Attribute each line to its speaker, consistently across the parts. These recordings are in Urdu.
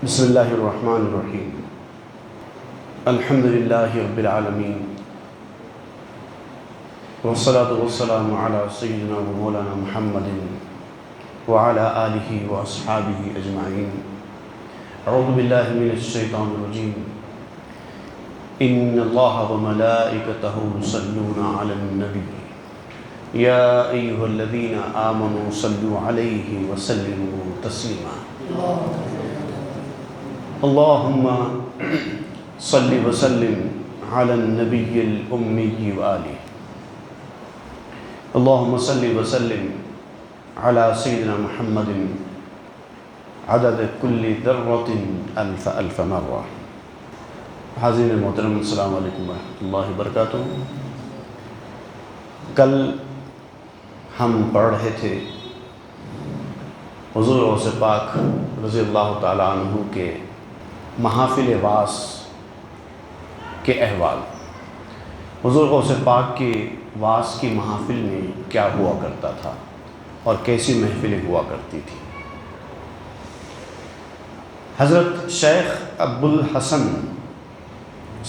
Speaker 1: بسم اللہ الرحمن الرحیم الحمد للہ رب العالمین والصلاة والسلام علی سیدنا و مولانا محمد وعلی آلہ واصحابہ اجمعین۔ اعوذ باللہ من الشیطان الرجیم۔ ان اللہ وملائکتہ یصلون علی النبی یا ایہا الذین آمنوا صلوا علیہ وسلموا تسلیما۔ اللہم صلی وسلم علی النبی الامی وآلہ۔ اللہم صلی وسلم علی سیدنا محمد عدد کل ذرۃ الف الف مرہ۔ حاضرین محترم، السلام علیکم ورحمۃ اللہ وبرکاتہ۔ کل ہم پڑھ رہے تھے حضور غوث پاک رضی اللہ تعالیٰ عنہ کے محافل واس کے احوال۔ حضور غوث پاک کے واس کی محافل میں کیا ہوا کرتا تھا اور کیسی محفلیں ہوا کرتی تھی۔ حضرت شیخ ابو الحسن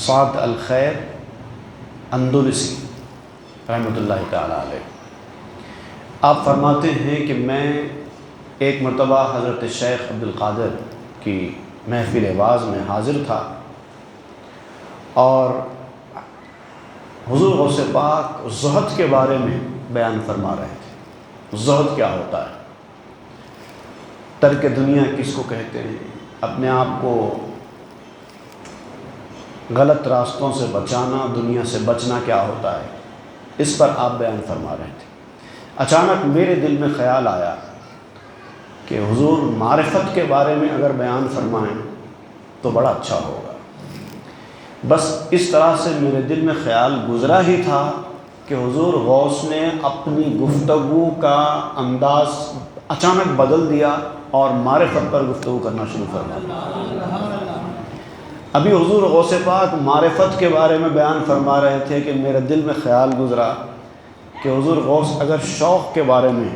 Speaker 1: سعد الخیر اندلسی رحمۃ اللہ تعالیٰ علیہ، آپ فرماتے ہیں کہ میں ایک مرتبہ حضرت شیخ عبد القادر کی محفل واز میں حاضر تھا اور حضور غوث پاک زہد کے بارے میں بیان فرما رہے تھے۔ زہد کیا ہوتا ہے، ترک دنیا کس کو کہتے ہیں، اپنے آپ کو غلط راستوں سے بچانا، دنیا سے بچنا کیا ہوتا ہے، اس پر آپ بیان فرما رہے تھے۔ اچانک میرے دل میں خیال آیا کہ حضور معرفت کے بارے میں اگر بیان فرمائیں تو بڑا اچھا ہوگا۔ بس اس طرح سے میرے دل میں خیال گزرا ہی تھا کہ حضور غوث نے اپنی گفتگو کا انداز اچانک بدل دیا اور معرفت پر گفتگو کرنا شروع فرما دیا۔ ابھی حضور غوث پاک معرفت کے بارے میں بیان فرما رہے تھے کہ میرے دل میں خیال گزرا کہ حضور غوث اگر شوق کے بارے میں،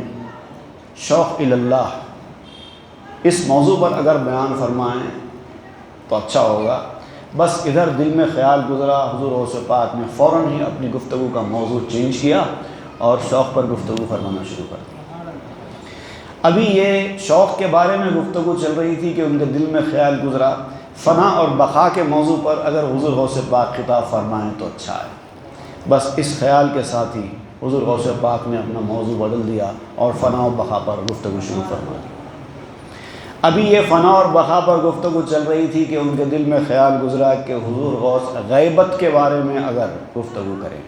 Speaker 1: شوق اللہ، اس موضوع پر اگر بیان فرمائیں تو اچھا ہوگا۔ بس ادھر دل میں خیال گزرا، حضور غوث پاک نے فوراً ہی اپنی گفتگو کا موضوع چینج کیا اور شوق پر گفتگو فرمانا شروع کر دیا۔ ابھی یہ شوق کے بارے میں گفتگو چل رہی تھی کہ ان کے دل میں خیال گزرا فنا اور بقا کے موضوع پر اگر حضور غوث پاک خطاب فرمائیں تو اچھا ہے۔ بس اس خیال کے ساتھ ہی حضور غوث پاک نے اپنا موضوع بدل دیا اور فنا و بقا پر گفتگو شروع فرما دی۔ ابھی یہ فنا اور بقا پر گفتگو چل رہی تھی کہ ان کے دل میں خیال گزرا کہ حضور غوث غیبت کے بارے میں اگر گفتگو کریں۔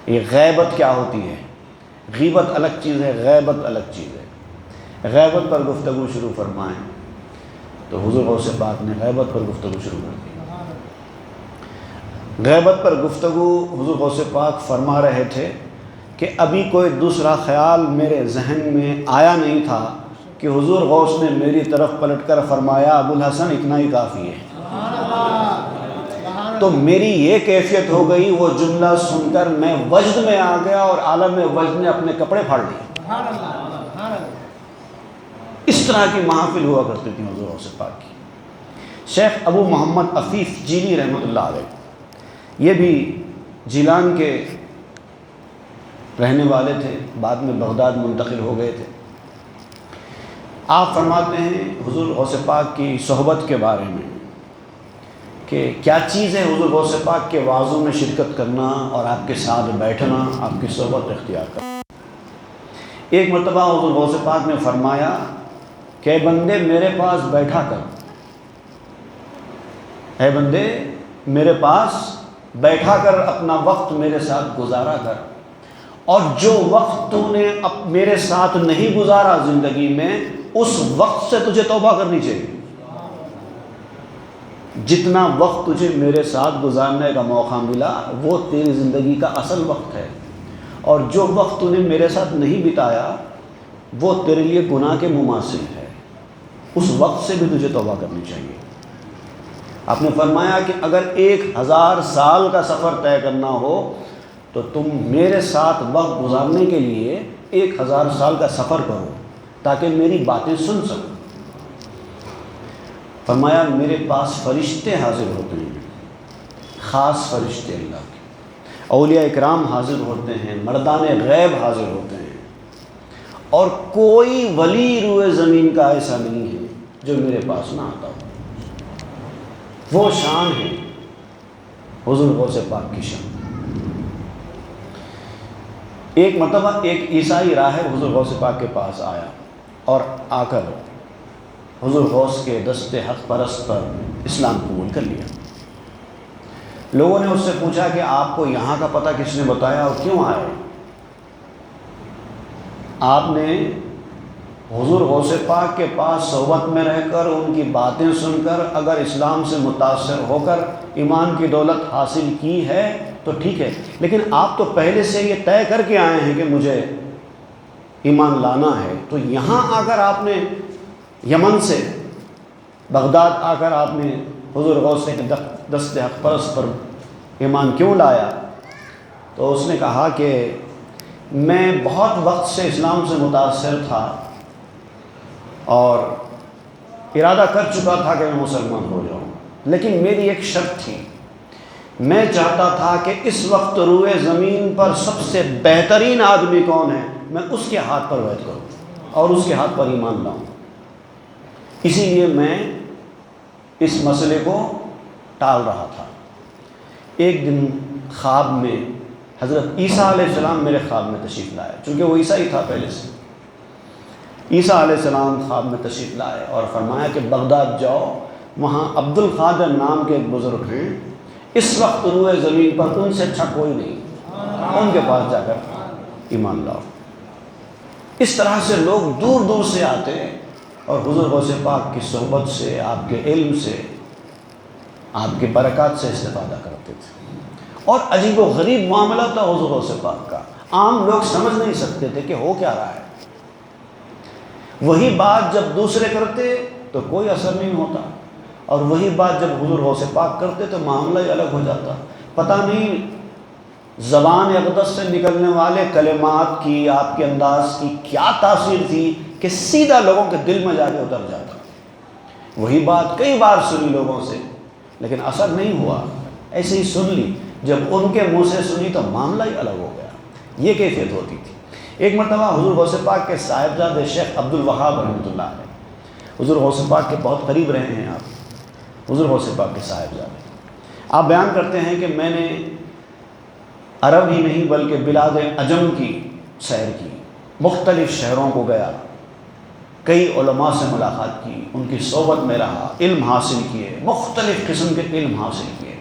Speaker 1: یہ غیبت کیا ہوتی ہے، غیبت الگ چیز ہے، غیبت الگ چیز ہے۔ غیبت پر گفتگو شروع فرمائیں تو حضور غوث پاک نے غیبت پر گفتگو شروع کر دی۔ غیبت پر گفتگو حضور غوث پاک فرما رہے تھے کہ ابھی کوئی دوسرا خیال میرے ذہن میں آیا نہیں تھا کہ حضور غوث نے میری طرف پلٹ کر فرمایا ابو الحسن اتنا ہی کافی ہے۔ تو میری یہ کیفیت ہو گئی، وہ جملہ سن کر میں وجد میں آ گیا اور عالم وجد نے اپنے کپڑے پھاڑ لیے۔ اس طرح کی محافل ہوا کرتی تھی حضور غوث پاک کی۔ شیخ ابو محمد عفیف جیلی رحمۃ اللہ علیہ، یہ بھی جیلان کے رہنے والے تھے، بعد میں بغداد منتقل ہو گئے تھے۔ آپ فرماتے ہیں حضور غوث پاک کی صحبت کے بارے میں کہ کیا چیز ہے حضور غوث پاک کے وعظوں میں شرکت کرنا اور آپ کے ساتھ بیٹھنا، آپ کی صحبت اختیار کرنا۔ ایک مرتبہ حضور غوث پاک نے فرمایا کہ اے بندے میرے پاس بیٹھا کر، اے بندے میرے پاس بیٹھا کر اپنا وقت میرے ساتھ گزارا کر، اور جو وقت تو نے میرے ساتھ نہیں گزارا زندگی میں، اس وقت سے تجھے توبہ کرنی چاہیے۔ جتنا وقت تجھے میرے ساتھ گزارنے کا موقع ملا وہ تیری زندگی کا اصل وقت ہے، اور جو وقت تو نے میرے ساتھ نہیں بتایا وہ تیرے لیے گناہ کے مماثل ہے، اس وقت سے بھی تجھے توبہ کرنی چاہیے۔ آپ نے فرمایا کہ اگر 1000 سال کا سفر طے کرنا ہو تو تم میرے ساتھ وقت گزارنے کے لیے 1000 سال کا سفر کرو تاکہ میری باتیں سن سکو۔ فرمایا میرے پاس فرشتے حاضر ہوتے ہیں، خاص فرشتے اللہ کے، اولیاء اکرام حاضر ہوتے ہیں، مردان غیب حاضر ہوتے ہیں، اور کوئی ولی روئے زمین کا ایسا نہیں ہے جو میرے پاس نہ آتا ہو۔ وہ شان ہے حضور غوث پاک کی شان۔ ایک مرتبہ ایک عیسائی راہب حضور غوث پاک کے پاس آیا اور آ کر حضور غوث کے دست حق پرست پر اسلام قبول کر لیا۔ لوگوں نے اس سے پوچھا کہ آپ کو یہاں کا پتہ کس نے بتایا اور کیوں آئے؟ آپ نے حضور غوث پاک کے پاس صحبت میں رہ کر ان کی باتیں سن کر اگر اسلام سے متاثر ہو کر ایمان کی دولت حاصل کی ہے تو ٹھیک ہے، لیکن آپ تو پہلے سے یہ طے کر کے آئے ہیں کہ مجھے ایمان لانا ہے، تو یہاں آ کر آپ نے یمن سے بغداد آ کر آپ نے حضور غوث کے دست حق پرست پر ایمان کیوں لایا؟ تو اس نے کہا کہ میں بہت وقت سے اسلام سے متاثر تھا اور ارادہ کر چکا تھا کہ میں مسلمان ہو جاؤں، لیکن میری ایک شرط تھی، میں چاہتا تھا کہ اس وقت روئے زمین پر سب سے بہترین آدمی کون ہے میں اس کے ہاتھ پر بیعت کروں اور اس کے ہاتھ پر ایمان لاؤں، اسی لیے میں اس مسئلے کو ٹال رہا تھا۔ ایک دن خواب میں حضرت عیسیٰ علیہ السلام میرے خواب میں تشریف لائے، چونکہ وہ عیسائی تھا پہلے سے۔ عیسیٰ علیہ السلام خواب میں تشریف لائے اور فرمایا کہ بغداد جاؤ، وہاں عبد القادر نام کے ایک بزرگ ہیں، اس وقت روئے زمین پر ان سے اچھا کوئی نہیں، ان کے پاس جا کر ایمان لاؤ۔ اس طرح سے لوگ دور دور سے آتے ہیں اور حضور غوث پاک کی صحبت سے، آپ کے علم سے، آپ کی برکات سے استفادہ کرتے تھے۔ اور عجیب و غریب معاملہ تھا حضور غوث پاک کا، عام لوگ سمجھ نہیں سکتے تھے کہ ہو کیا رہا ہے۔ وہی بات جب دوسرے کرتے تو کوئی اثر نہیں ہوتا، اور وہی بات جب حضور غوث پاک کرتے تو معاملہ ہی الگ ہو جاتا۔ پتہ نہیں زبان اقدس سے نکلنے والے کلمات کی، آپ کے انداز کی کیا تاثیر تھی کہ سیدھا لوگوں کے دل میں جا کے اتر جاتا۔ وہی بات کئی بار سنی لوگوں سے لیکن اثر نہیں ہوا، ایسے ہی سن لی، جب ان کے منہ سے سنی تو معاملہ ہی الگ ہو گیا۔ یہ کیفیت ہوتی تھی۔ ایک مرتبہ حضور غوث پاک کے صاحبزادے شیخ عبد الوہاب رحمۃ اللہ علیہ، حضور غوث پاک کے بہت قریب رہے ہیں آپ، حضور غوث پاک کے صاحبزادے، آپ بیان کرتے ہیں کہ میں نے عرب ہی نہیں بلکہ بلاد عجم کی سیر کی، مختلف شہروں کو گیا، کئی علماء سے ملاقات کی، ان کی صحبت میں رہا، علم حاصل کیے، مختلف قسم کے علم حاصل کیے،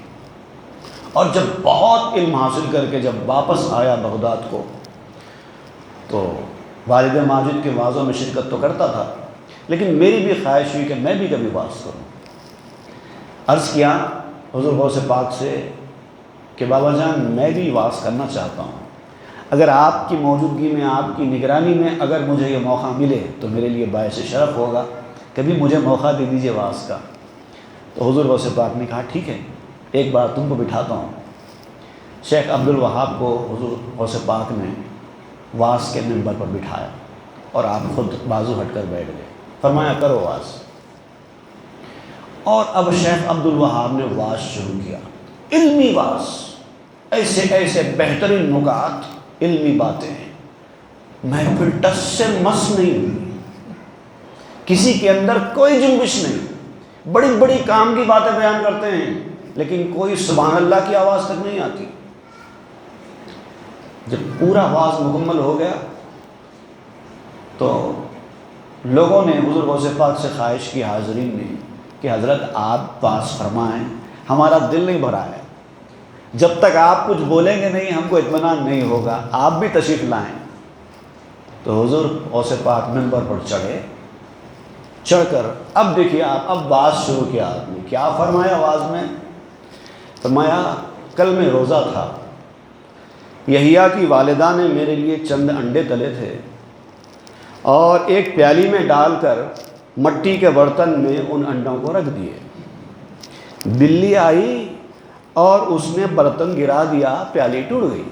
Speaker 1: اور جب بہت علم حاصل کر کے جب واپس آیا بغداد کو تو والد ماجد کے وعظوں میں شرکت تو کرتا تھا، لیکن میری بھی خواہش ہوئی کہ میں بھی کبھی وعظ کروں۔ عرض کیا حضور غوث پاک سے کہ بابا جان میں بھی وعظ کرنا چاہتا ہوں، اگر آپ کی موجودگی میں، آپ کی نگرانی میں اگر مجھے یہ موقع ملے تو میرے لیے باعث شرف ہوگا، کبھی مجھے موقع دے دیجیے وعظ کا۔ تو حضور غوث پاک نے کہا ٹھیک ہے، ایک بار تم کو بٹھاتا ہوں۔ شیخ عبد الوہاب کو حضور غوث پاک نے وعظ کے منبر پر بٹھایا اور آپ خود بازو ہٹ کر بیٹھ گئے، فرمایا کرو وعظ۔ اور اب شیخ عبد الوہاب نے وعظ شروع کیا، علمی وعظ، ایسے ایسے بہترین نکات، علمی باتیں ہیں، محفل ٹس سے مس نہیں ہوئی، کسی کے اندر کوئی جنبش نہیں، بڑی بڑی کام کی باتیں بیان کرتے ہیں لیکن کوئی سبحان اللہ کی آواز تک نہیں آتی۔ جب پورا وعظ مکمل ہو گیا تو لوگوں نے حضور غوث پاک سے خواہش کی حاضرین نے کہ حضرت آپ وعظ فرمائیں، ہمارا دل نہیں بھرا ہے، جب تک آپ کچھ بولیں گے نہیں ہم کو اطمینان نہیں ہوگا، آپ بھی تشریف لائیں۔ تو حضور غوث پاک منبر پر چڑھے، چڑھ کر اب دیکھیے آپ، اب وعظ شروع کیا۔ آپ نے کیا فرمایا وعظ میں؟ فرمایا کل میں روزہ تھا، یحییٰ کی والدہ نے میرے لیے چند انڈے تلے تھے اور ایک پیالی میں ڈال کر مٹی کے برتن میں ان انڈوں کو رکھ دیے، بلی آئی اور اس نے برتن گرا دیا، پیالی ٹوٹ گئی۔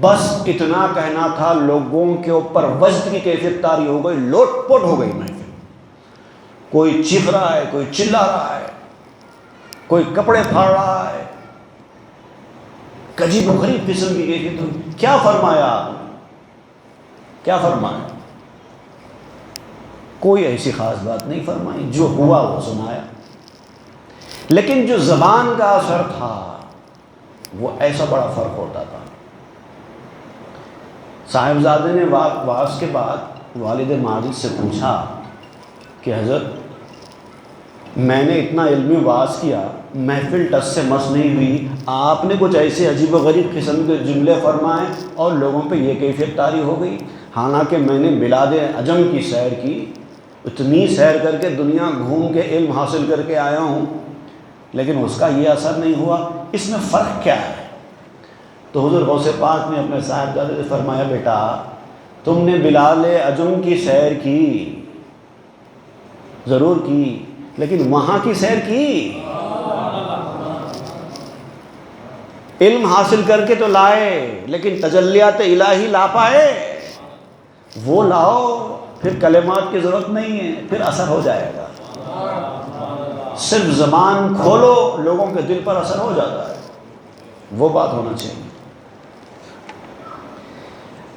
Speaker 1: بس اتنا کہنا تھا، لوگوں کے اوپر وجد کی کیفیت طاری ہو گئی، لوٹ پوٹ ہو گئی محفل۔ کوئی چیخ رہا ہے، کوئی چلا رہا ہے، کوئی کپڑے پھاڑ رہا ہے، عجیب و غریب قسم کی کہ تم کیا فرمایا آپ نے، کیا فرمایا؟ کوئی ایسی خاص بات نہیں فرمائی، جو ہوا وہ سنایا، لیکن جو زبان کا اثر تھا وہ ایسا بڑا فرق ہوتا تھا۔ صاحبزادے نے واعظ کے بعد والد ماجد سے پوچھا کہ حضرت میں نے اتنا علمی واعظ کیا، محفل ٹس سے مس نہیں ہوئی، آپ نے کچھ ایسے عجیب و غریب قسم کے جملے فرمائے اور لوگوں پہ یہ کیفیت طاری ہو گئی، حالانکہ میں نے بلاد عجم کی سیر کی، اتنی سیر کر کے دنیا گھوم کے علم حاصل کر کے آیا ہوں، لیکن اس کا یہ اثر نہیں ہوا، اس میں فرق کیا ہے؟ تو حضور غوث پاک نے اپنے صاحبزادے سے فرمایا بیٹا تم نے بلاد عجم کی سیر کی، ضرور کی، لیکن وہاں کی سیر کی، علم حاصل کر کے تو لائے لیکن تجلیات الہی لا پائے، وہ لاؤ، پھر کلمات کی ضرورت نہیں ہے، پھر اثر ہو جائے گا، صرف زبان کھولو لوگوں کے دل پر اثر ہو جاتا ہے، وہ بات ہونا چاہیے۔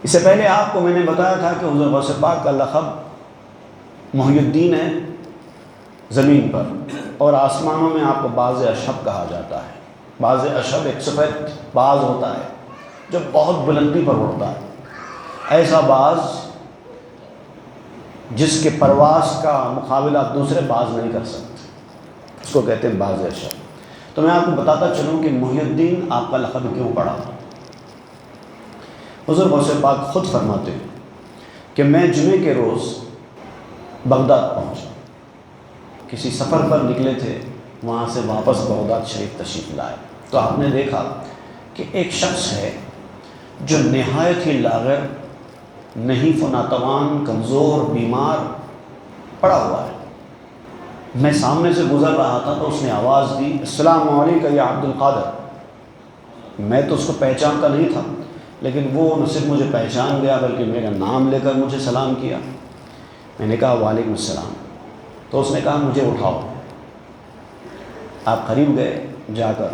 Speaker 1: اس سے پہلے آپ کو میں نے بتایا تھا کہ حضور غوث پاک کا لقب محی الدین ہے زمین پر، اور آسمانوں میں آپ کو باز اشہب کہا جاتا ہے۔ باز اشہب ایک سفید باز ہوتا ہے جو بہت بلندی پر اڑتا ہے، ایسا باز جس کے پرواز کا مقابلہ دوسرے باز نہیں کر سکتے، اس کو کہتے ہیں باز اشہب۔ تو میں آپ کو بتاتا چلوں کہ محی الدین آپ کا لقب کیوں پڑا۔ حضور غوث پاک خود فرماتے ہیں کہ میں جمعے کے روز بغداد پہنچا، کسی سفر پر نکلے تھے، وہاں سے واپس بغداد شریف تشریف لائے، تو آپ نے دیکھا کہ ایک شخص ہے جو نہایت ہی لاغر، نحیف و ناتوان، کمزور، بیمار پڑا ہوا ہے۔ میں سامنے سے گزر رہا تھا تو اس نے آواز دی السلام علیکم یا عبد القادر۔ میں تو اس کو پہچانتا نہیں تھا، لیکن وہ نہ صرف مجھے پہچان گیا بلکہ میرا نام لے کر مجھے سلام کیا۔ میں نے کہا وعلیکم السلام، تو اس نے کہا مجھے اٹھاؤ۔ آپ قریب گئے، جا کر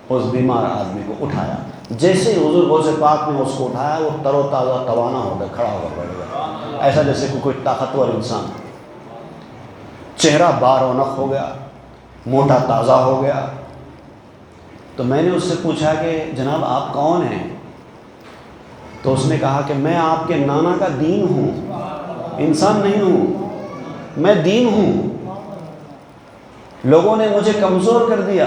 Speaker 1: اس بیمار آدمی کو اٹھایا، جیسے ہی حضور غوث پاک نے اس کو اٹھایا وہ تر و تازہ توانا ہو گیا، کھڑا ہو کر بیٹھ گیا، ایسا جیسے کوئی طاقتور انسان، چہرہ بارونق ہو گیا، موٹا تازہ ہو گیا۔ تو میں نے اس سے پوچھا کہ جناب آپ کون ہیں؟ تو اس نے کہا کہ میں آپ کے نانا کا دین ہوں، انسان نہیں ہوں، میں دین ہوں، لوگوں نے مجھے کمزور کر دیا،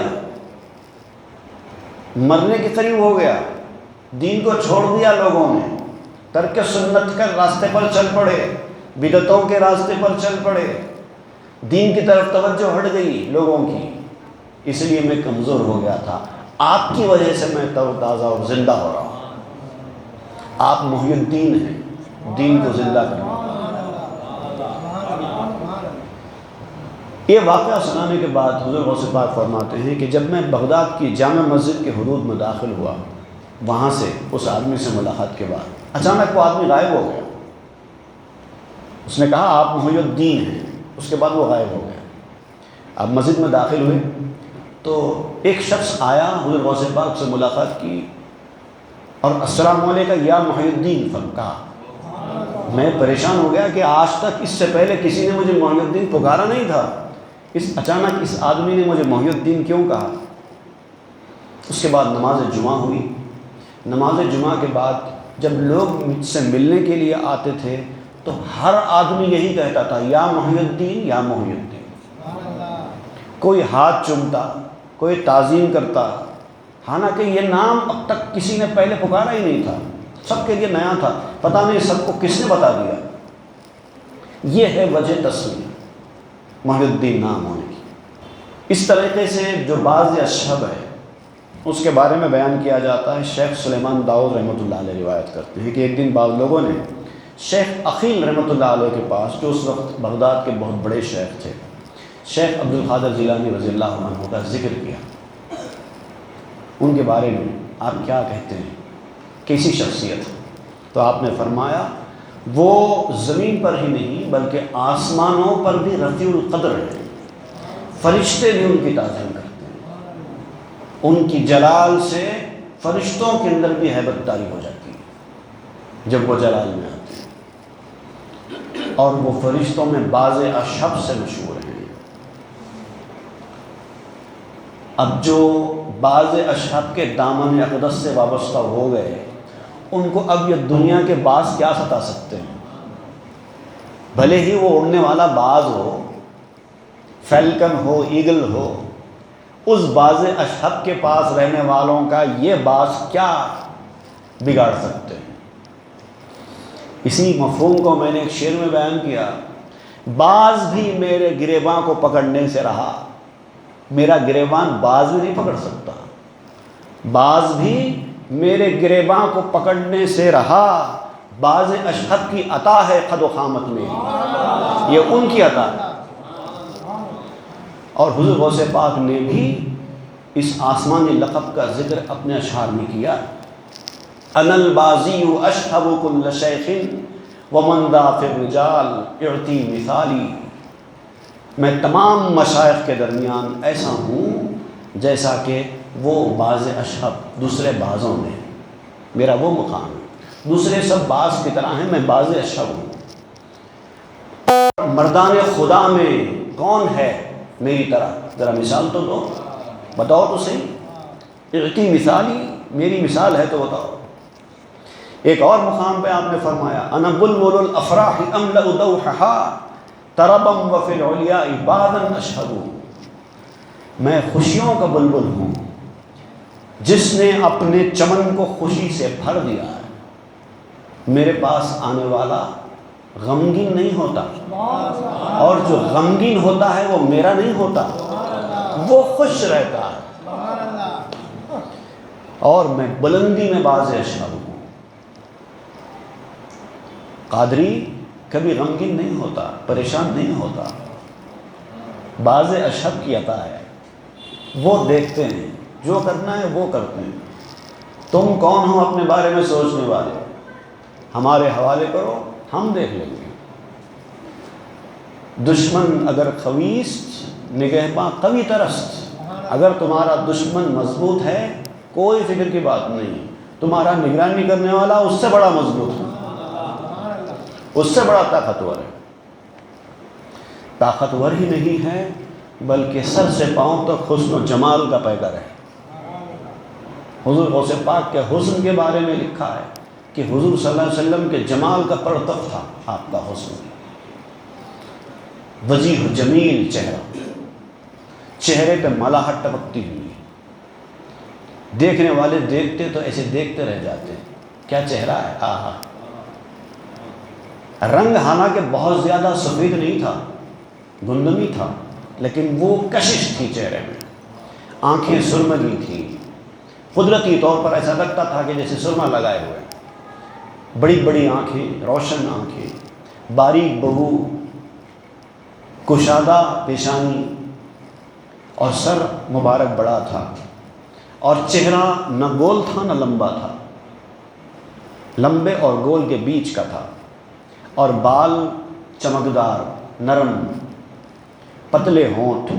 Speaker 1: مرنے کے قریب ہو گیا، دین کو چھوڑ دیا لوگوں نے، ترک سنت کے راستے پر چل پڑے، بدعتوں کے راستے پر چل پڑے، دین کی طرف توجہ ہٹ گئی لوگوں کی، اس لیے میں کمزور ہو گیا تھا، آپ کی وجہ سے میں تر و تازہ اور زندہ ہو رہا ہوں۔ آپ محی الدین ہیں، دین کو زندہ کرنے۔ یہ واقعہ سنانے کے بعد حضور غوث پاک فرماتے ہیں کہ جب میں بغداد کی جامع مسجد کے حدود میں داخل ہوا، وہاں سے اس آدمی سے ملاقات کے بعد اچانک وہ آدمی غائب ہو گیا۔ اس نے کہا آپ محی الدین ہیں، اس کے بعد وہ غائب ہو گیا۔ اب مسجد میں داخل ہوئے تو ایک شخص آیا، حضور غوث پاک سے ملاقات کی اور السلام علیکم یا محی الدین کہا۔ میں پریشان ہو گیا کہ آج تک اس سے پہلے کسی نے مجھے محی الدین پکارا نہیں تھا، اچانک اس آدمی نے مجھے محی الدین کیوں کہا؟ اس کے بعد نماز جمعہ ہوئی۔ نماز جمعہ کے بعد جب لوگ مجھ سے ملنے کے لیے آتے تھے تو ہر آدمی یہی کہتا تھا یا محی الدین یا محی الدین، کوئی ہاتھ چومتا، کوئی تعظیم کرتا، حالانکہ یہ نام اب تک کسی نے پہلے پکارا ہی نہیں تھا، سب کے لیے نیا تھا، پتہ نہیں سب کو کس نے بتا دیا۔ یہ ہے وجہ تسمیہ محی الدین نام ہونے کی۔ اس طریقے سے جو باز اشہب ہے اس کے بارے میں بیان کیا جاتا ہے۔ شیخ سلیمان داؤد رحمۃ اللہ علیہ روایت کرتے ہیں کہ ایک دن بعض لوگوں نے شیخ عقیل رحمۃ اللہ علیہ کے پاس، جو اس وقت بغداد کے بہت بڑے شیخ تھے، شیخ عبد القادر جیلانی رضی اللہ عنہ کا ذکر کیا۔ ان کے بارے میں آپ کیا کہتے ہیں، کیسی شخصیت ہے؟ تو آپ نے فرمایا وہ زمین پر ہی نہیں بلکہ آسمانوں پر بھی رفیع القدر ہیں، فرشتے بھی ان کی تعظیم کرتے ہیں، ان کی جلال سے فرشتوں کے اندر بھی ہیبت طاری ہو جاتی ہے جب وہ جلال میں آتے ہیں، اور وہ فرشتوں میں بعض اشہب سے مشہور ہیں۔ اب جو بعض اشہب کے دامن اقدس سے وابستہ ہو گئے، ان کو اب یہ دنیا کے باز کیا ستا سکتے ہیں؟ بھلے ہی وہ اڑنے والا باز ہو، فیلکن ہو، ایگل ہو، اس باز اشہب کے پاس رہنے والوں کا یہ باز کیا بگاڑ سکتے ہیں؟ اسی مفہوم کو میں نے ایک شعر میں بیان کیا، باز بھی میرے گریباں کو پکڑنے سے رہا، میرا گریبان باز بھی نہیں پکڑ سکتا، باز بھی میرے گریباں کو پکڑنے سے رہا، باز اشہب کی عطا ہے قد و قامت میں، یہ ان کی عطا ہے۔ اور حضور غوث پاک نے بھی اس آسمانی لقب کا ذکر اپنے اشعار میں کیا، انا البازی اشہب کل شیخ ومن ذا فی الرجال اعطی مثالی، میں تمام مشائخ کے درمیان ایسا ہوں جیسا کہ وہ باز اشہب دوسرے بازوں میں، میرا وہ مقام ہے، دوسرے سب باز کی طرح ہیں، میں باز اشہب ہوں۔ مردان خدا میں کون ہے میری طرح؟ ذرا مثال تو دو، بتاؤ تو صحیح، اعطی مثالی، میری مثال ہے تو بتاؤ۔ ایک اور مقام پہ آپ نے فرمایا، انا بلبل الافراح املأ دوحها طربا وفی العلیاء بادا اشہد، میں خوشیوں کا بلبل ہوں جس نے اپنے چمن کو خوشی سے بھر دیا ہے، میرے پاس آنے والا غمگین نہیں ہوتا، اور جو غمگین ہوتا ہے وہ میرا نہیں ہوتا، وہ خوش رہتا ہے، اور میں بلندی میں باز اشہب ہوں۔ قادری کبھی غمگین نہیں ہوتا، پریشان نہیں ہوتا، باز اشہب کی عطا ہے، وہ دیکھتے ہیں، جو کرنا ہے وہ کرتے ہیں، تم کون ہو اپنے بارے میں سوچنے والے، ہمارے حوالے کرو، ہم دیکھ لیں گے۔ دشمن اگر خویست نگہباں قوی ترست، اگر تمہارا دشمن مضبوط ہے کوئی فکر کی بات نہیں، تمہارا نگرانی کرنے والا اس سے بڑا مضبوط ہے، اس سے بڑا طاقتور ہے، طاقتور ہی نہیں ہے بلکہ سر سے پاؤں تک حسن و جمال کا پیکر ہے۔ حضور غوث پاک کے حسن کے بارے میں لکھا ہے کہ حضور صلی اللہ علیہ وسلم کے جمال کا پرتف تھا آپ کا حسن، وجیح جمیل چہرہ، چہرے پہ ملاحت ٹپکتی ہوئی، دیکھنے والے دیکھتے تو ایسے دیکھتے رہ جاتے، کیا چہرہ ہے، آہا۔ رنگ حالانکہ بہت زیادہ سفید نہیں تھا، گندمی تھا، لیکن وہ کشش تھی چہرے میں، آنکھیں سرمگی تھیں، قدرتی طور پر ایسا لگتا تھا کہ جیسے سرما لگائے ہوئے، بڑی بڑی آنکھیں، روشن آنکھیں، باریک بہو، کشادہ پیشانی، اور سر مبارک بڑا تھا، اور چہرہ نہ گول تھا نہ لمبا تھا، لمبے اور گول کے بیچ کا تھا، اور بال چمکدار، نرم، پتلے ہونٹ،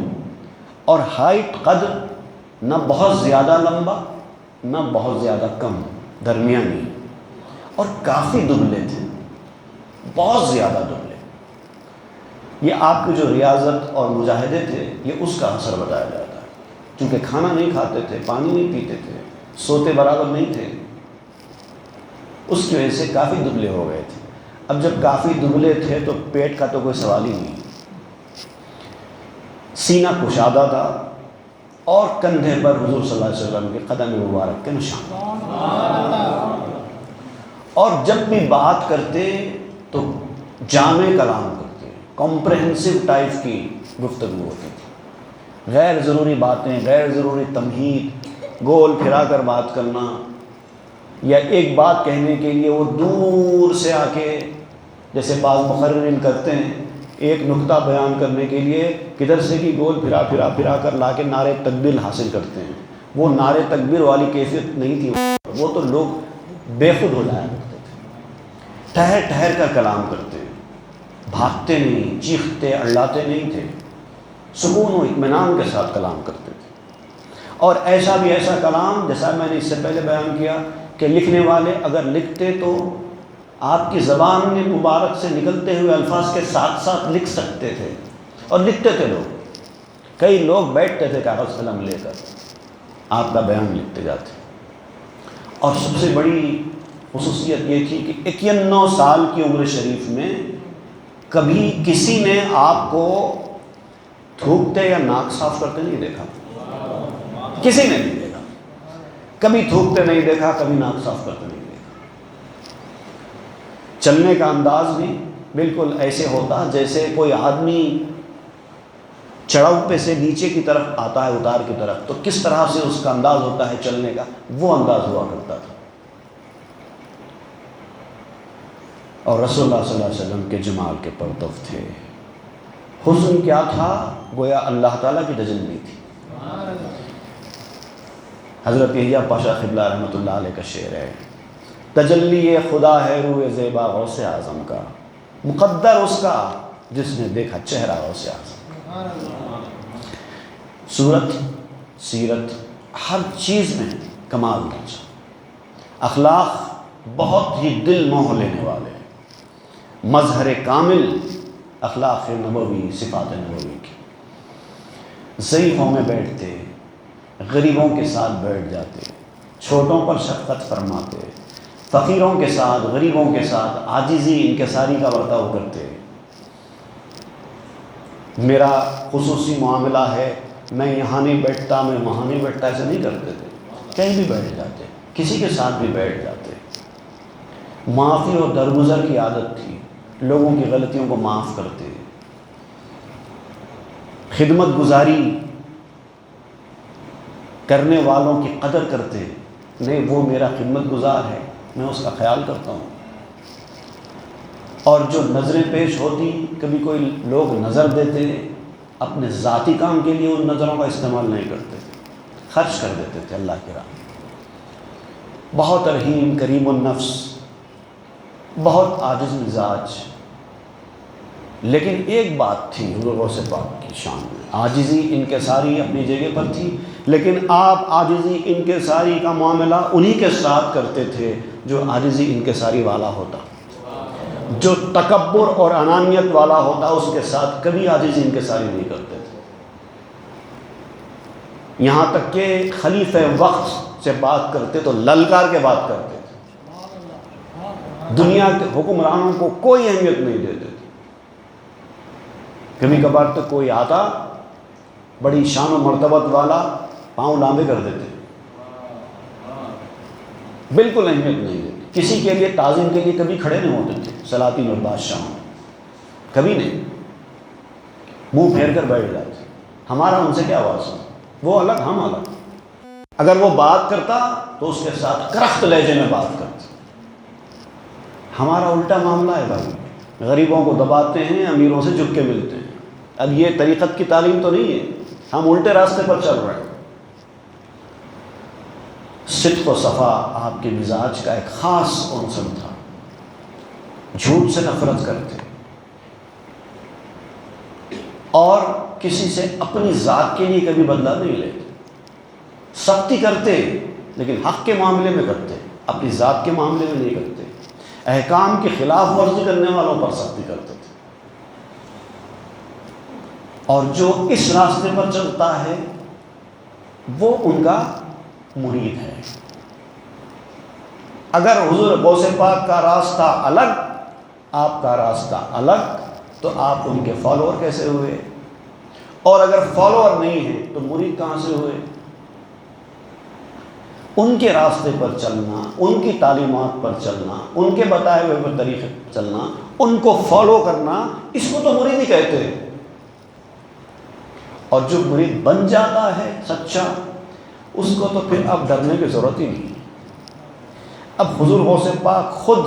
Speaker 1: اور ہائٹ قد نہ بہت زیادہ لمبا نہ بہت زیادہ کم، درمیانی، اور کافی دبلے تھے، بہت زیادہ دبلے۔ یہ آپ کی جو ریاضت اور مجاہدے تھے یہ اس کا اثر بتایا جاتا ہے، چونکہ کھانا نہیں کھاتے تھے، پانی نہیں پیتے تھے، سوتے برابر نہیں تھے، اس کی وجہ سے کافی دبلے ہو گئے تھے۔ اب جب کافی دبلے تھے تو پیٹ کا تو کوئی سوال ہی نہیں، سینہ کشادہ تھا، اور کندھے پر حضور صلی اللہ علیہ وسلم کے قدم مبارک کے نشان، اور جب بھی بات کرتے تو جامع کلام کرتے، کمپریہنسو ٹائپ کی گفتگو ہوتی تھی، غیر ضروری باتیں، غیر ضروری تمہید، گول پھرا کر بات کرنا، یا ایک بات کہنے کے لیے وہ دور سے آ کے، جیسے بعض مقررین کرتے ہیں، ایک نقطہ بیان کرنے کے لیے کدھر سے بھی گول پھرا کر لا کے نعرے تکبیر حاصل کرتے ہیں، وہ نعرے تکبیر والی کیفیت نہیں تھی، وہ تو لوگ بے خود ہو جایا کرتے تھے۔ ٹھہر ٹھہر کر کلام کرتے، بھاگتے نہیں، چیختے اڑلاتے نہیں تھے، سکون و اطمینان کے ساتھ کلام کرتے تھے۔ اور ایسا بھی ایسا کلام جیسا میں نے اس سے پہلے بیان کیا کہ لکھنے والے اگر لکھتے تو آپ کی زبان میں مبارک سے نکلتے ہوئے الفاظ کے ساتھ ساتھ لکھ سکتے تھے، اور لکھتے تھے لوگ۔ کئی لوگ بیٹھتے تھے کاغذ قلم لے کر، آپ کا بیان لکھتے جاتے۔ اور سب سے بڑی خصوصیت یہ تھی کہ 91 سال کی عمر شریف میں کبھی کسی نے آپ کو تھوکتے یا ناک صاف کرتے نہیں دیکھا، کسی نے نہیں دیکھا، کبھی تھوکتے نہیں دیکھا، کبھی ناک صاف کرتے نہیں دیکھا۔ چلنے کا انداز بھی بالکل ایسے ہوتا جیسے کوئی آدمی چڑھاؤ پہ سے نیچے کی طرف آتا ہے، اتار کی طرف، تو کس طرح سے اس کا انداز ہوتا ہے چلنے کا، وہ انداز ہوا کرتا تھا۔ اور رسول اللہ صلی اللہ علیہ وسلم کے جمال کے پرتو تھے۔ حسن کیا تھا؟ گویا اللہ تعالیٰ کی تجلی تھی۔ حضرت یحییٰ پاشا قبلہ رحمۃ اللہ علیہ کا شعر ہے، تجلی خدا ہے روئے زیبا غوث اعظم کا، مقدر اس کا جس نے دیکھا چہرہ غوث اعظم۔ صورت، سیرت، ہر چیز میں کمال پہنچا، اخلاق بہت ہی دل موہ لینے والے، مظہر کامل اخلاق نبوی، صفات نبوی کی۔ ضعیفوں میں بیٹھتے، غریبوں کے ساتھ بیٹھ جاتے، چھوٹوں پر شفقت فرماتے، فقیروں کے ساتھ، غریبوں کے ساتھ عاجزی انکساری کا برتاؤ کرتے۔ میرا خصوصی معاملہ ہے، میں یہاں نہیں بیٹھتا، میں وہاں نہیں بیٹھتا، ایسے نہیں کرتے تھے، کہیں بھی بیٹھ جاتے، کسی کے ساتھ بھی بیٹھ جاتے۔ معافی اور درگزر کی عادت تھی، لوگوں کی غلطیوں کو معاف کرتے، خدمت گزاری کرنے والوں کی قدر کرتے، نہیں وہ میرا خدمت گزار ہے، میں اس کا خیال کرتا ہوں۔ اور جو نظریں پیش ہوتی، کبھی کوئی لوگ نظر دیتے، اپنے ذاتی کام کے لیے ان نظروں کا استعمال نہیں کرتے تھے، خرچ کر دیتے تھے اللہ کی راہ میں۔ بہت رحیم، کریم النفس، بہت عاجز مزاج، لیکن ایک بات تھی حضور غوث پاک کی شان میں، عاجزی انکساری اپنی جگہ پر تھی، لیکن آپ عاجزی انکساری کا معاملہ انہی کے ساتھ کرتے تھے جو عاجزی انکساری والا ہوتا۔ جو تکبر اور انانیت والا ہوتا اس کے ساتھ کبھی عاجزی انکساری نہیں کرتے تھے۔ یہاں تک کہ خلیفہ وقت سے بات کرتے تو للکار کے بات کرتے تھے، دنیا کے حکمرانوں کو کوئی اہمیت نہیں دیتے تھے۔ کبھی کبھار تو کوئی آتا بڑی شان و مرتبت والا، پاؤں لامبے کر دیتے، بالکل اہمیت نہیں دیتے، کسی کے لیے تعظیم کے لیے کبھی کھڑے نہیں ہوتے تھے، سلاطین اور بادشاہوں کبھی نہیں، منہ پھیر کر بیٹھ جاتے۔ ہمارا ان سے کیا واسطہ، وہ الگ ہم الگ۔ اگر وہ بات کرتا تو اس کے ساتھ کرخت لہجے میں بات کرتے۔ ہمارا الٹا معاملہ ہے بھائی، غریبوں کو دباتے ہیں، امیروں سے جھک کے ملتے ہیں۔ اب یہ طریقت کی تعلیم تو نہیں ہے، ہم الٹے راستے پر چل رہے ہیں۔ صدق و صفا آپ کے مزاج کا ایک خاص عنصر تھا، جھوٹ سے نفرت کرتے، اور کسی سے اپنی ذات کے لیے کبھی بدلہ نہیں لیتے، سختی کرتے لیکن حق کے معاملے میں کرتے، اپنی ذات کے معاملے میں نہیں کرتے، احکام کی خلاف ورزی کرنے والوں پر سختی کرتے تھے۔ اور جو اس راستے پر چلتا ہے وہ ان کا مرید ہے۔ اگر حضور غوث پاک کا راستہ الگ، آپ کا راستہ الگ، تو آپ ان کے فالوور کیسے ہوئے؟ اور اگر فالوور نہیں ہیں تو مرید کہاں سے ہوئے؟ ان کے راستے پر چلنا، ان کی تعلیمات پر چلنا، ان کے بتائے ہوئے طریقے پر چلنا، ان کو فالو کرنا، اس کو تو مرید ہی کہتے ہیں۔ اور جو مرید بن جاتا ہے سچا، اس کو تو پھر اب ڈرنے کی ضرورت ہی نہیں۔ اب حضور غوث پاک خود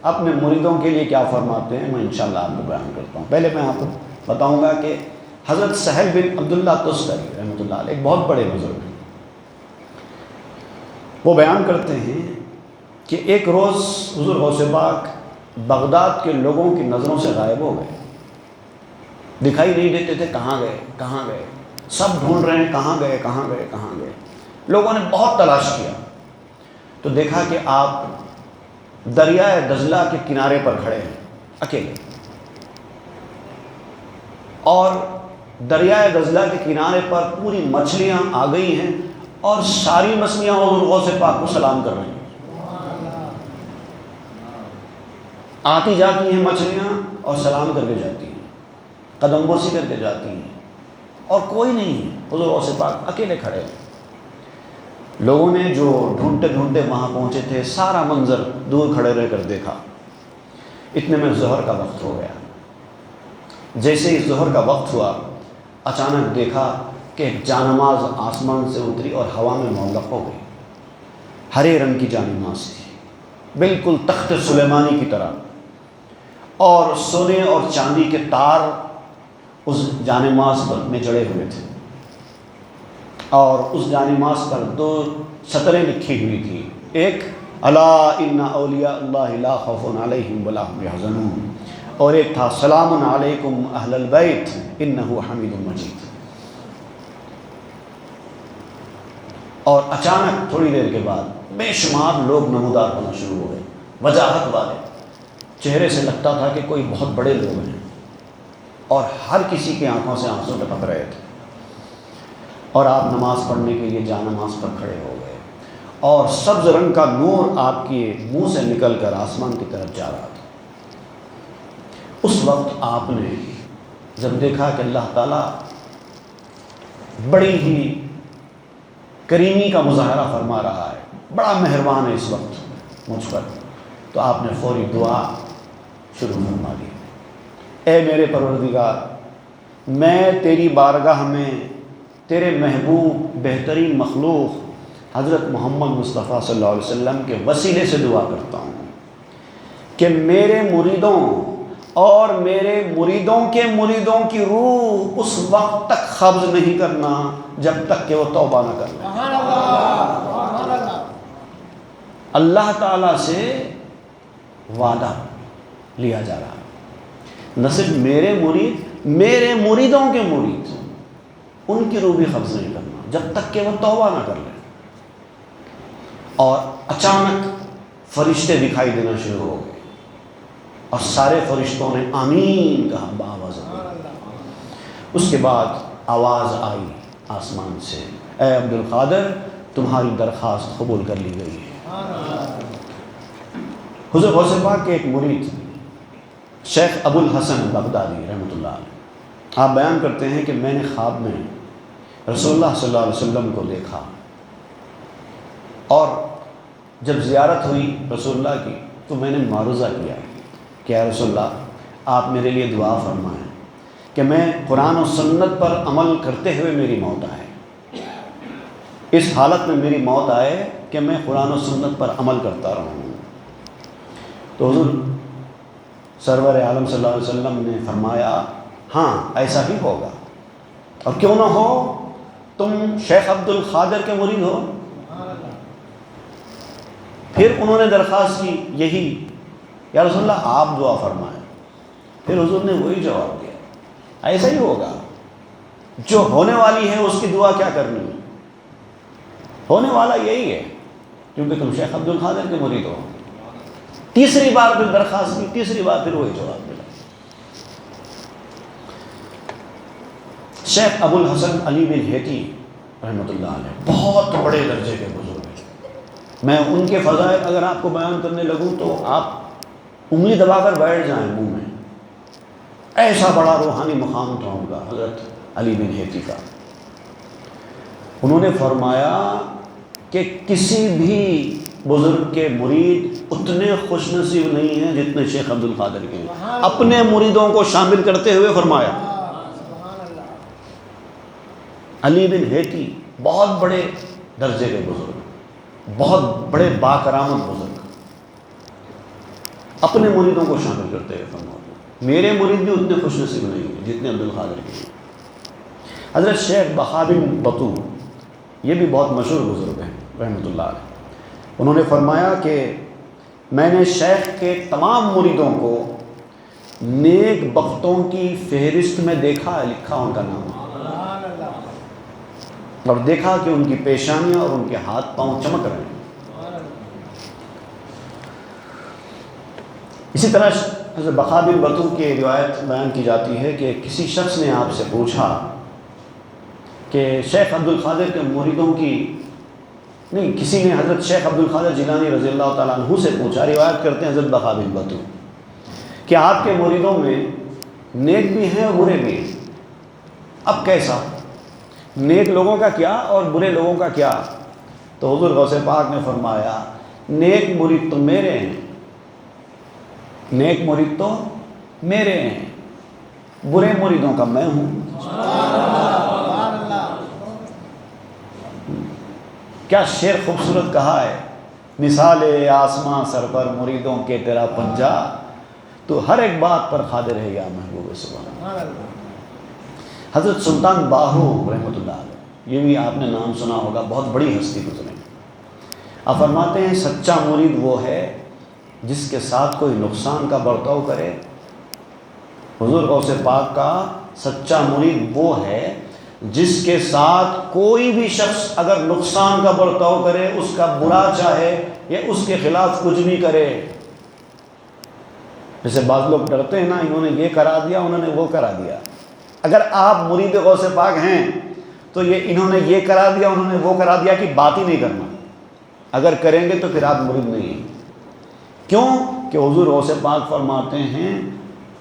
Speaker 1: اپنے مریدوں کے لیے کیا فرماتے ہیں، میں انشاءاللہ آپ کو بیان کرتا ہوں۔ پہلے میں آپ کو بتاؤں گا کہ حضرت سہل بن عبداللہ تستری رحمۃ اللہ علیہ ایک بہت بڑے بزرگ ہیں، وہ بیان کرتے ہیں کہ ایک روز حضور غوث پاک بغداد کے لوگوں کی نظروں سے غائب ہو گئے، دکھائی نہیں دیتے تھے، کہاں گئے کہاں گئے، سب ڈھونڈ رہے ہیں کہاں گئے کہاں گئے کہاں گئے۔ لوگوں نے بہت تلاش کیا تو دیکھا کہ آپ دریائے دجلہ کے کنارے پر کھڑے ہیں اکیلے، اور دریائے دجلہ کے کنارے پر پوری مچھلیاں آ گئی ہیں، اور ساری مچھلیاں حضور غوث پاک کو سلام کر رہی ہیں، آتی جاتی ہیں مچھلیاں اور سلام کر کے جاتی ہیں، قدم بوسی کر کے جاتی ہیں، اور کوئی نہیں ہے، حضور غوث پاک اکیلے کھڑے ہیں۔ لوگوں نے جو ڈھونڈتے ڈھونڈتے وہاں پہنچے تھے سارا منظر دور کھڑے رہ کر دیکھا۔ اتنے میں ظہر کا وقت ہو گیا۔ جیسے ہی ظہر کا وقت ہوا، اچانک دیکھا کہ ایک جانماز آسمان سے اتری اور ہوا میں معلق ہو گئی۔ ہرے رنگ کی جانماز تھی، بالکل تخت سلیمانی کی طرح، اور سونے اور چاندی کے تار اس جانماز پر میں جڑے ہوئے تھے، اور اس جانماز پر 2 سطریں لکھی ہوئی تھی، ایک الا ان اولیاء اللہ لا خوف علیہم ولا هم یحزنون، اور ایک تھا سلام علیکم اہل البیت انہ حمید مجید۔ اور اچانک تھوڑی دیر کے بعد بے شمار لوگ نمودار ہونا شروع ہو گئے، وجاہت والے، چہرے سے لگتا تھا کہ کوئی بہت بڑے لوگ ہیں، اور ہر کسی کی آنکھوں سے آنسو ٹپک رہے تھے، اور آپ نماز پڑھنے کے لیے جانماز پر کھڑے ہو گئے، اور سبز رنگ کا نور آپ کے منہ سے نکل کر آسمان کی طرف جا رہا تھا۔ اس وقت آپ نے جب دیکھا کہ اللہ تعالیٰ بڑی ہی کریمی کا مظاہرہ فرما رہا ہے، بڑا مہربان ہے اس وقت مجھ پر، تو آپ نے فوری دعا شروع فرما دی، اے میرے پروردگار، میں تیری بارگاہ میں تیرے محبوب بہترین مخلوق حضرت محمد مصطفیٰ صلی اللہ علیہ وسلم کے وسیلے سے دعا کرتا ہوں کہ میرے مریدوں اور میرے مریدوں کے مریدوں کی روح اس وقت تک قبض نہیں کرنا جب تک کہ وہ توبہ نہ کر لیں۔ اللہ تعالیٰ سے وعدہ لیا جا رہا ہے، نہ صرف میرے مرید، میرے مریدوں کے مرید، ان کی روح بھی قبض نہیں کرنا جب تک کہ وہ توبہ نہ کر لیں۔ اور اچانک فرشتے دکھائی دینا شروع ہو گئے، اور سارے فرشتوں نے آمین کہا بآواز بلند۔ اس کے بعد آواز آئی آسمان سے، اے عبد القادر، تمہاری درخواست قبول کر لی گئی ہے۔ حضور غوث پاک کے ایک مرید شیخ ابو الحسن بغدادی رحمۃ اللہ علیہ، آپ بیان کرتے ہیں کہ میں نے خواب میں رسول اللہ صلی اللہ علیہ وسلم کو دیکھا، اور جب زیارت ہوئی رسول اللہ کی تو میں نے معروضہ کیا کہ اے رسول اللہ، آپ میرے لیے دعا فرمائیں کہ میں قرآن و سنت پر عمل کرتے ہوئے میری موت آئے، اس حالت میں میری موت آئے کہ میں قرآن و سنت پر عمل کرتا رہوں۔ تو حضور سرور عالم صلی اللہ علیہ وسلم نے فرمایا ہاں ایسا ہی ہوگا، اور کیوں نہ ہو، تم شیخ عبد القادر کے مرید ہو۔ پھر انہوں نے درخواست کی یہی، یا رسول اللہ آپ دعا فرمائیں۔ پھر حضور نے وہی جواب دیا، ایسا ہی ہوگا، جو ہونے والی ہے اس کی دعا کیا کرنی ہے، ہونے والا یہی ہے، کیونکہ تم شیخ عبد القادر کے مرید ہو۔ تیسری بار پھر درخواست کی، تیسری بار پھر وہی جواب ملا۔ شیخ ابو الحسن علی بن ہیتی رحمۃ اللہ علیہ بہت بڑے درجے کے بزرگ ہیں، میں ان کے فضائل اگر آپ کو بیان کرنے لگوں تو آپ انگلی دبا کر بیٹھ جائیں منہ میں، ایسا بڑا روحانی مقام تھا ان کا، حضرت علی بن ہیتی کا۔ انہوں نے فرمایا کہ کسی بھی بزرگ کے مرید اتنے خوش نصیب نہیں ہیں جتنے شیخ عبد القادر کے ہیں، اپنے مریدوں کو شامل کرتے ہوئے فرمایا۔ علی بن ہیتی بہت بڑے درجے کے بزرگ، بہت بڑے باکرامت بزرگ، اپنے مریدوں کو شامل کرتے ہوئے فرمایا میرے مرید بھی اتنے خوش نصیب نہیں ہیں جتنے عبد القادر کے ہیں۔ حضرت شیخ بہا بن بطور، یہ بھی بہت مشہور بزرگ ہیں رحمۃ اللہ علیہ، انہوں نے فرمایا کہ میں نے شیخ کے تمام مریدوں کو نیک بختوں کی فہرست میں دیکھا ہے، لکھا ان کا نام، اور دیکھا کہ ان کی پیشانیاں اور ان کے ہاتھ پاؤں چمک رہے ہیں۔ اسی طرح حضرت بقا بن بطور کی روایت بیان کی جاتی ہے کہ کسی شخص نے آپ سے پوچھا کہ شیخ عبد القادر کے مریدوں کی، نہیں، کسی نے حضرت شیخ عبد القادر جیلانی رضی اللہ تعالیٰ عنہ سے پوچھا، روایت کرتے ہیں حضرت بقا بن بطور، کہ آپ کے مریدوں میں نیک بھی ہیں اور برے بھی ہیں، اب کیسا؟ نیک لوگوں کا کیا اور برے لوگوں کا کیا؟ تو حضور غوث پاک نے فرمایا، نیک مرید تو میرے ہیں، نیک مرید تو میرے ہیں، برے مریدوں کا میں ہوں۔ کیا شعر خوبصورت کہا ہے، مثال آسماں سر پر مریدوں کے تیرا پنجہ، تو ہر ایک بات پر قادر ہے یا محبوب سبحان اللہ۔ حضرت سلطان باہو رحمۃ اللہ علیہ، یہ بھی آپ نے نام سنا ہوگا، بہت بڑی ہستی گزرے۔ آپ فرماتے ہیں سچا مرید وہ ہے جس کے ساتھ کوئی نقصان کا برتاؤ کرے۔ حضور غوث پاک کا سچا مرید وہ ہے جس کے ساتھ کوئی بھی شخص اگر نقصان کا برتاؤ کرے، اس کا برا چاہے یا اس کے خلاف کچھ بھی کرے۔ جیسے بعض لوگ ڈرتے ہیں نا، انہوں نے یہ کرا دیا، انہوں نے وہ کرا دیا۔ اگر آپ مرید غوث پاک ہیں تو یہ انہوں نے یہ کرا دیا، انہوں نے وہ کرا دیا کہ بات ہی نہیں کرنا۔ اگر کریں گے تو پھر آپ مرید نہیں ہیں۔ کیوں کہ حضور غوث پاک فرماتے ہیں،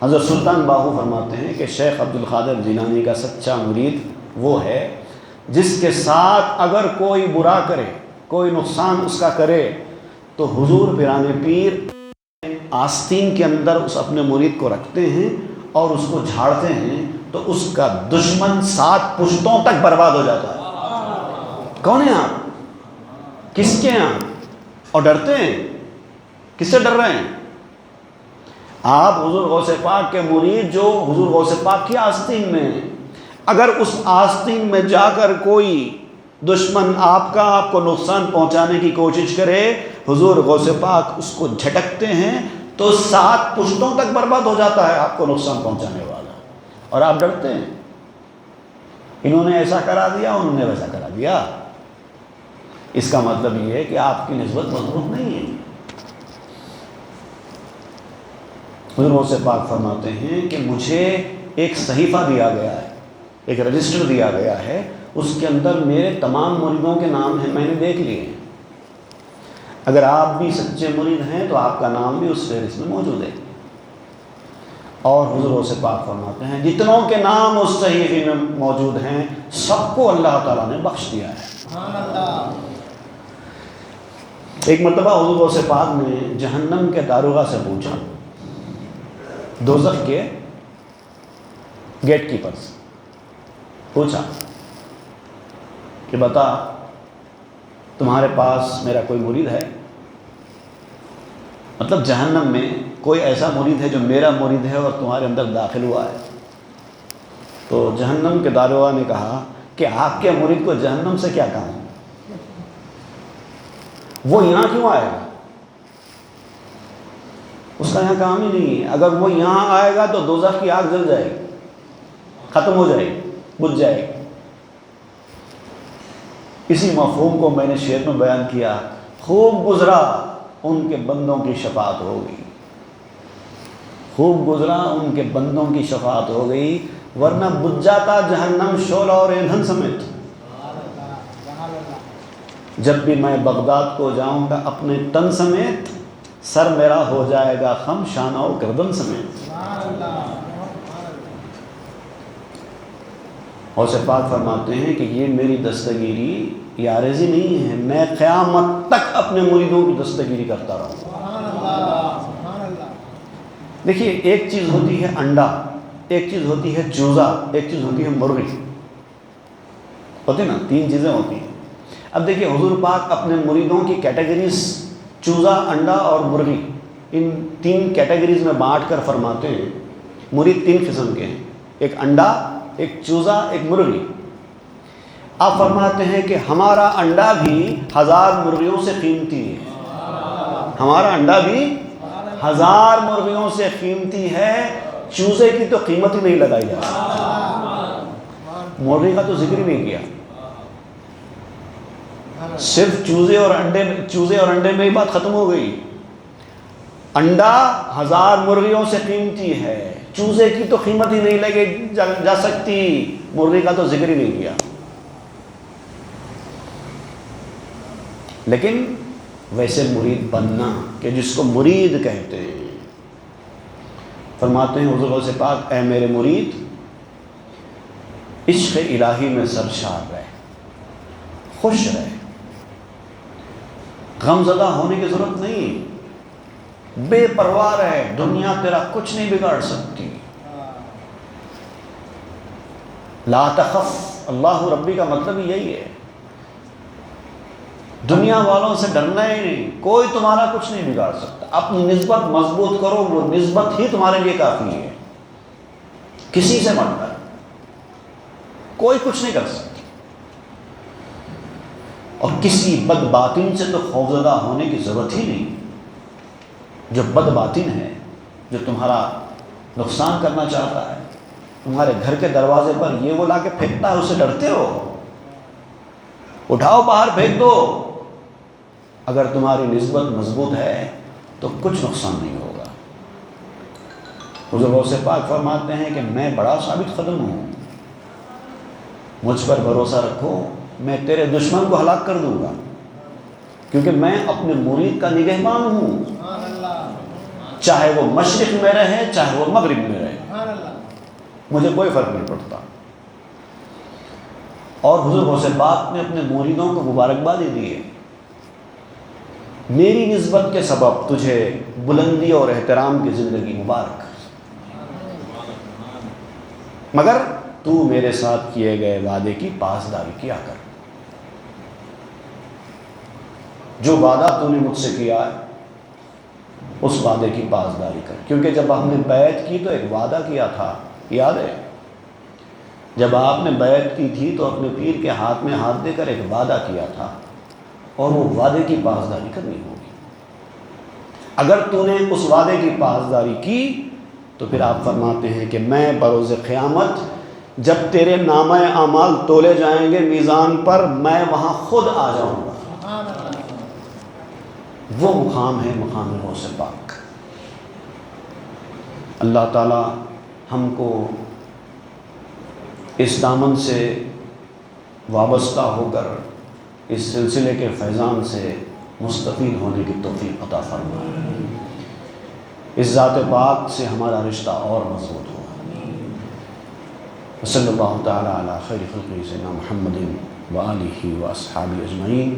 Speaker 1: حضرت سلطان باہو فرماتے ہیں کہ شیخ عبد القادر جیلانی کا سچا مرید وہ ہے جس کے ساتھ اگر کوئی برا کرے، کوئی نقصان اس کا کرے، تو حضور پیران پیر آستین کے اندر اس اپنے مرید کو رکھتے ہیں اور اس کو جھاڑتے ہیں تو اس کا دشمن 7 پشتوں تک برباد ہو جاتا ہے۔ کون ہیں آپ؟ کس کے ہیں آپ؟ اور ڈرتے ہیں؟ کس سے ڈر رہے ہیں؟ آپ حضور غوث پاک کے مرید جو حضور غوث پاک کی آستین میں ہیں، اگر اس آستین میں جا کر کوئی دشمن آپ کو نقصان پہنچانے کی کوشش کرے، حضور غوث پاک اس کو جھٹکتے ہیں تو 7 پشتوں تک برباد ہو جاتا ہے آپ کو نقصان پہنچانے والا، اور آپ ڈرتے ہیں۔ انہوں نے ایسا کرا دیا، انہوں نے ویسا کرا دیا۔ اس کا مطلب یہ ہے کہ آپ کی نسبت مضبوط نہیں ہے۔ حضور غوث پاک فرماتے ہیں کہ مجھے ایک صحیفہ دیا گیا ہے، ایک رجسٹر دیا گیا ہے، اس کے اندر میرے تمام مریدوں کے نام ہیں، میں نے دیکھ لیے ہیں۔ اگر آپ بھی سچے مرید ہیں تو آپ کا نام بھی اس فہرست میں موجود ہے۔ اور حضور غوث پاک فرماتے ہیں جتنوں کے نام اس صحیفے میں موجود ہیں سب کو اللہ تعالیٰ نے بخش دیا ہے۔ ایک مرتبہ حضور غوث پاک نے جہنم کے داروغہ سے پوچھا، دوزخ کے گیٹ کیپر سے پوچھا کہ بتا تمہارے پاس میرا کوئی مرید ہے؟ مطلب جہنم میں کوئی ایسا مرید ہے جو میرا مرید ہے اور تمہارے اندر داخل ہوا ہے؟ تو جہنم کے داروغہ نے کہا کہ آپ کے مرید کو جہنم سے کیا کام، وہ یہاں کیوں آئے گا؟ اس کا یہاں کام ہی نہیں ہے۔ اگر وہ یہاں آئے گا تو دوزخ کی آگ جل جائے گی، ختم ہو جائے گی، بجھ جائے گی۔ اسی مفہوم کو میں نے شعر میں بیان کیا، خوب گزرا ان کے بندوں کی شفاعت ہو گئی، خوب گزرا ان کے بندوں کی شفاعت ہو گئی، ورنہ بجھ جاتا جہنم شعلہ اور ایندھن سمیت۔ جب بھی میں بغداد کو جاؤں گا اپنے تن سمیت، سر میرا ہو جائے گا خم شانہ و گردن سمیت۔ غوث پاک فرماتے ہیں کہ یہ میری دستگیری یہ عارضی نہیں ہے، میں قیامت تک اپنے مریدوں کی دستگیری کرتا رہوں گا۔ دیکھیے، ایک چیز ہوتی ہے انڈا، ایک چیز ہوتی ہے چوزا، ایک چیز ہوتی ہے مرغی، ہوتی نا، 3 چیزیں ہوتی ہیں۔ اب دیکھیے حضور پاک اپنے مریدوں کی کیٹیگریز چوزا، انڈا اور مرغی، ان 3 کیٹیگریز میں بانٹ کر فرماتے ہیں مرید 3 قسم کے ہیں، ایک انڈا، ایک چوزا، ایک مرغی۔ آپ فرماتے ہیں کہ ہمارا انڈا بھی 1000 مرغیوں سے قیمتی ہے، ہمارا انڈا بھی 1000 مرغیوں سے قیمتی ہے، چوزے کی تو قیمت ہی نہیں لگائی جا سکتی، مرغی کا تو ذکر ہی نہیں کیا، صرف چوزے اور انڈے میں ہی بات ختم ہو گئی۔ انڈا 1000 مرغیوں سے قیمتی ہے، چوزے کی تو قیمت ہی نہیں لگی جا سکتی، مرغی کا تو ذکر ہی نہیں کیا۔ لیکن ویسے مرید بننا کہ جس کو مرید کہتے ہیں، فرماتے ہیں حضور غوث پاک، اے میرے مرید عشق الہی میں سرشار رہے، خوش رہے، غم زدہ ہونے کی ضرورت نہیں، بے پرواہ رہے، دنیا تیرا کچھ نہیں بگاڑ سکتی۔ لا تخف، اللہ ربی کا مطلب یہی ہے، دنیا والوں سے ڈرنا ہی نہیں، کوئی تمہارا کچھ نہیں بگاڑ سکتا، اپنی نسبت مضبوط کرو، وہ نسبت ہی تمہارے لیے کافی ہے، کسی سے مت ڈر، کوئی کچھ نہیں کر سکتا، اور کسی بد باطن سے تو خوفزدہ ہونے کی ضرورت ہی نہیں۔ جو بد باطن ہے، جو تمہارا نقصان کرنا چاہتا ہے، تمہارے گھر کے دروازے پر یہ وہ لا کے پھینکتا ہے، اسے ڈرتے ہو، اٹھاؤ باہر پھینک دو، اگر تمہاری نسبت مضبوط ہے تو کچھ نقصان نہیں ہوگا۔ حضور غوث پاک فرماتے ہیں کہ میں بڑا ثابت قدم ہوں، مجھ پر بھروسہ رکھو، میں تیرے دشمن کو ہلاک کر دوں گا، کیونکہ میں اپنے مرید کا نگہبان ہوں، چاہے وہ مشرق میں رہے چاہے وہ مغرب میں رہے، مجھے کوئی فرق نہیں پڑتا۔ اور حضور غوث پاک نے اپنے مریدوں کو مبارکبادی دی ہے، میری نسبت کے سبب تجھے بلندی اور احترام کی زندگی مبارک، مگر تو میرے ساتھ کیے گئے وعدے کی پاسداری کیا کر، جو وعدہ تو نے مجھ سے کیا ہے اس وعدے کی پاسداری کر، کیونکہ جب ہم نے بیعت کی تو ایک وعدہ کیا تھا، یاد ہے؟ جب آپ نے بیعت کی تھی تو اپنے پیر کے ہاتھ میں ہاتھ دے کر ایک وعدہ کیا تھا، اور وہ وعدے کی پاسداری کرنی ہوگی۔ اگر تو نے اس وعدے کی پاسداری کی تو پھر آپ فرماتے ہیں کہ میں بروز قیامت جب تیرے نامہ اعمال تولے جائیں گے میزان پر، میں وہاں خود آ جاؤں گا۔ وہ مقام ہے مقام غوث پاک۔ اللہ تعالی ہم کو اس دامن سے وابستہ ہو کر اس سلسلے کے فیضان سے مستفید ہونے کی توفیق عطا فرمائے، اس ذات پاک سے ہمارا رشتہ اور مضبوط ہو۔ صلی اللہ تعالی علی خیر خلقہ سیدنا محمد وآلہ واصحابہ اجمعین،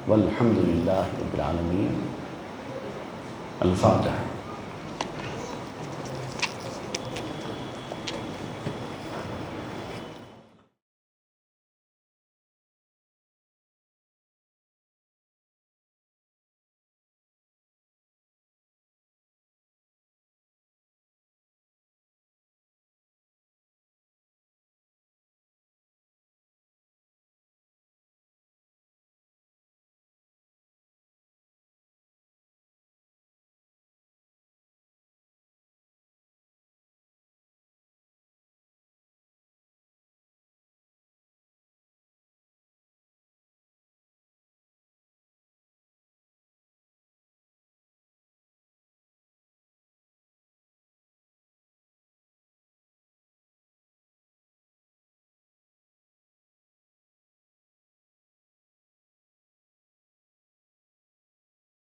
Speaker 1: والحمد للہ رب العالمین۔ الفاتحہ۔